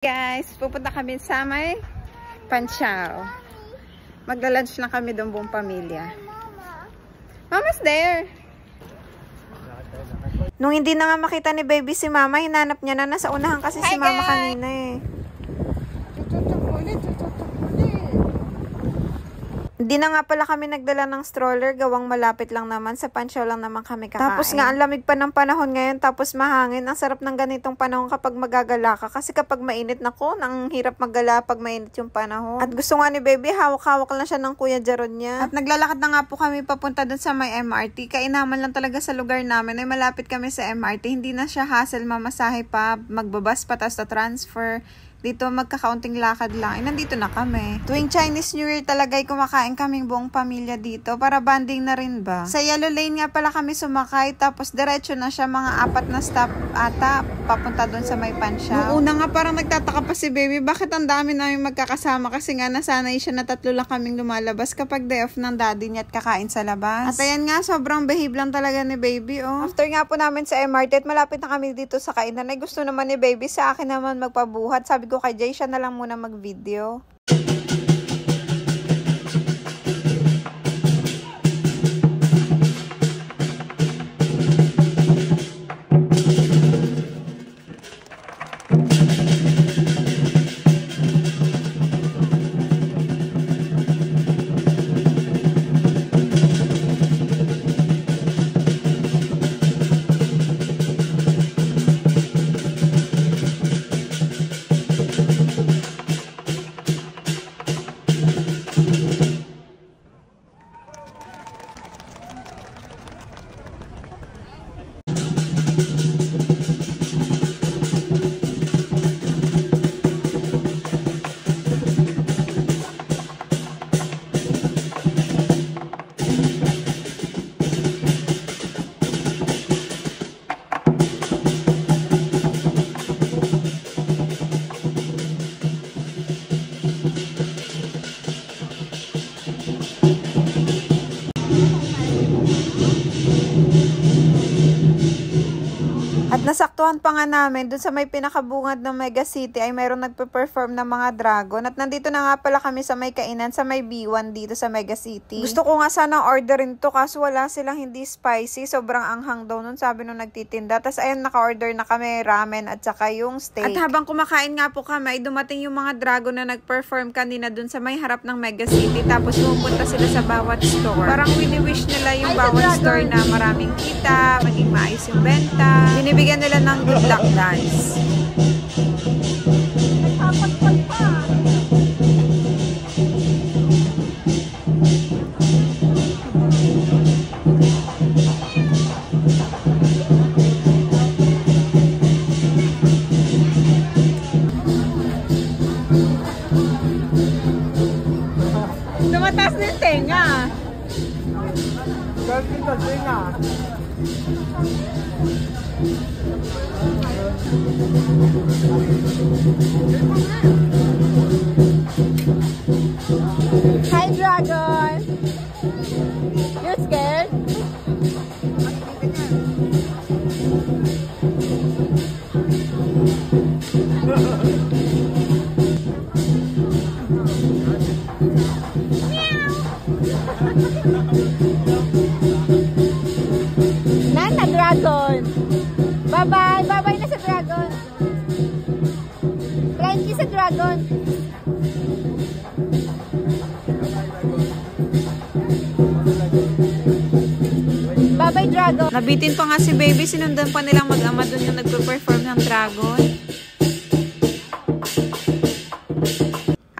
Guys, pupunta kami sa may Pansyao. Magla-lunch lang kami doon buong pamilya. Mama's there. Nung hindi na nga makita ni baby si mama, hinanap niya na. Nasa unahan kasi si mama kanina eh. Hindi na nga pala kami nagdala ng stroller, gawang malapit lang naman, sa Pansyao lang naman kami kakain. Tapos nga, ang lamig pa ng panahon ngayon, tapos mahangin. Ang sarap ng ganitong panahon kapag magagala ka. Kasi kapag mainit, nako, nang hirap maggala pag mainit yung panahon. At gusto nga ni baby, hawak-hawak lang siya ng Kuya Jaron niya. At naglalakad na nga po kami papunta dun sa may MRT. Kainaman lang talaga sa lugar namin, ay malapit kami sa MRT. Hindi na siya hassle, mamasahe pa, magbabas pa, tapos na transfer. Dito magkakaunting lakad lang. Nandito na kami. Tuwing Chinese New Year talaga ay kumakain kaming buong pamilya dito para banding na rin ba. Sa Yellow Lane nga pala kami sumakay, tapos diretso na siya, mga 4 na stop ata papunta doon sa may Pansyao. Noong una nga parang nagtataka pa si baby bakit ang dami namin magkakasama, kasi nga nasanay siya na 3 lang kaming lumalabas kapag day off ng daddy niya at kakain sa labas. At ayan nga, sobrang behave lang talaga ni baby oh. After nga po namin sa MRT at malapit na kami dito sa kainan, ay gusto naman ni baby sa akin naman magpabuhat. Sabi ko kay Jay, siya na lang muna mag-video. At nasaktuhan pa nga namin, dun sa may pinakabungad ng Mega City ay mayroong nagpe-perform ng mga dragon. At nandito na nga pala kami sa may kainan, sa may B1 dito sa Mega City. Gusto ko nga sana orderin to, kaso wala silang hindi spicy. Sobrang anghang daw nun, sabi nung nagtitinda. Tapos ayun, naka-order na kami ramen at saka yung steak. At habang kumakain nga po kami, ay dumating yung mga dragon na nag-perform kanina dun sa may harap ng Mega City. Tapos pumunta sila sa bawat store. Parang wini-wish nila yung bawat store na maraming kita, maging maayos yung benta. Binibigyan nila ng good luck, guys. Nagpapagpag pa. Tumataas na yung tenga. Gagawin ka tenga. Hi, dragon. You're scared? Nana, dragon. Bye-bye. Bye-bye na sa dragon. Frankie sa dragon. Bye-bye, dragon. Nabitin pa nga si baby. Sinundan pa nilang mag-ama dun yung nagpe-perform ng dragon.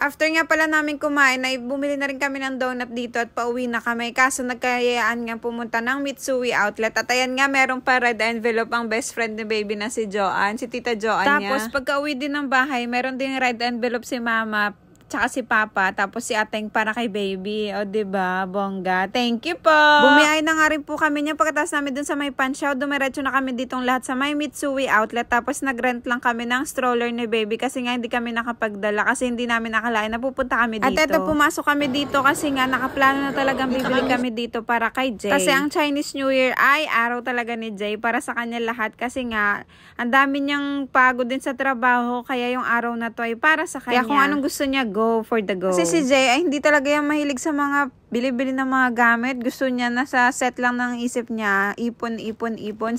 After nga pala namin kumain, ay bumili na rin kami ng donut dito at pauwi na kami. Kaso nagkayaan nga pumunta ng Mitsui Outlet. At ayan nga, meron pa red envelope ang best friend ni baby na si Joanne, si Tita Joanne niya. Tapos pagka uwi din ng bahay, meron din red envelope si mama tsaka si Papa, tapos si Ateng para kay baby. O, diba? Bongga. Thank you po. Bumiyay na nga rin po kami niya. Pagkatapos namin dun sa may pansyaw, dumiretso na kami ditong lahat sa may Mitsui outlet. Tapos nag-rent lang kami ng stroller ni baby kasi nga hindi kami nakapagdala kasi hindi namin nakalain na pupunta kami dito. At eto, pumasok kami dito kasi nga nakaplano na talagang bibili kami dito para kay Jay. Kasi ang Chinese New Year ay araw talaga ni Jay para sa kanya lahat kasi nga ang dami niyang pagod din sa trabaho kaya yung araw na to ay para sa kanya. Kaya kung anong gusto niya, go for the go. Kasi si Jay ay hindi talaga yung mahilig sa mga bili-bili ng mga gamit. Gusto niya nasa set lang ng isip niya. Ipon.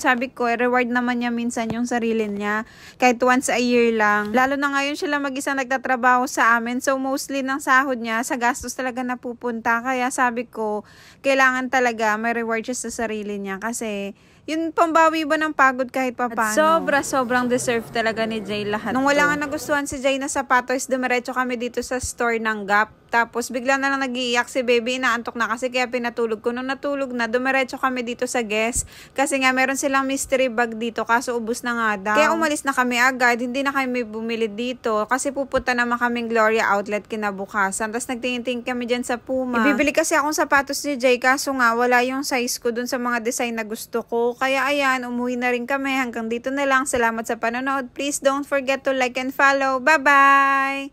Sabi ko, reward naman niya minsan yung sarili niya. Kahit once a year lang. Lalo na ngayon siya lang mag-isang nagtatrabaho sa amin. So, mostly ng sahod niya, sa gastos talaga napupunta. Kaya sabi ko, kailangan talaga may reward siya sa sarili niya. Kasi yun, pambawi ba ng pagod kahit papano? Sobrang deserve talaga ni Jay lahat. Nung wala nga nagustuhan si Jay na sapatos, dumiretso kami dito sa store ng Gap. Tapos bigla na lang nag-iiyak si baby, inaantok na kasi kaya pinatulog ko. Nung natulog na, dumiretso kami dito sa Guess. Kasi nga meron silang mystery bag dito kaso ubos na nga daw. Kaya umalis na kami agad, hindi na kami bumili dito. Kasi pupunta naman kaming Gloria outlet kinabukasan. Tapos nagtingin-tingin kami dyan sa Puma. Ibibili kasi akong sapatos ni Jay kaso nga wala yung size ko dun sa mga design na gusto ko. Kaya ayan, umuwi na rin kami. Hanggang dito na lang. Salamat sa panonood. Please don't forget to like and follow. Bye-bye!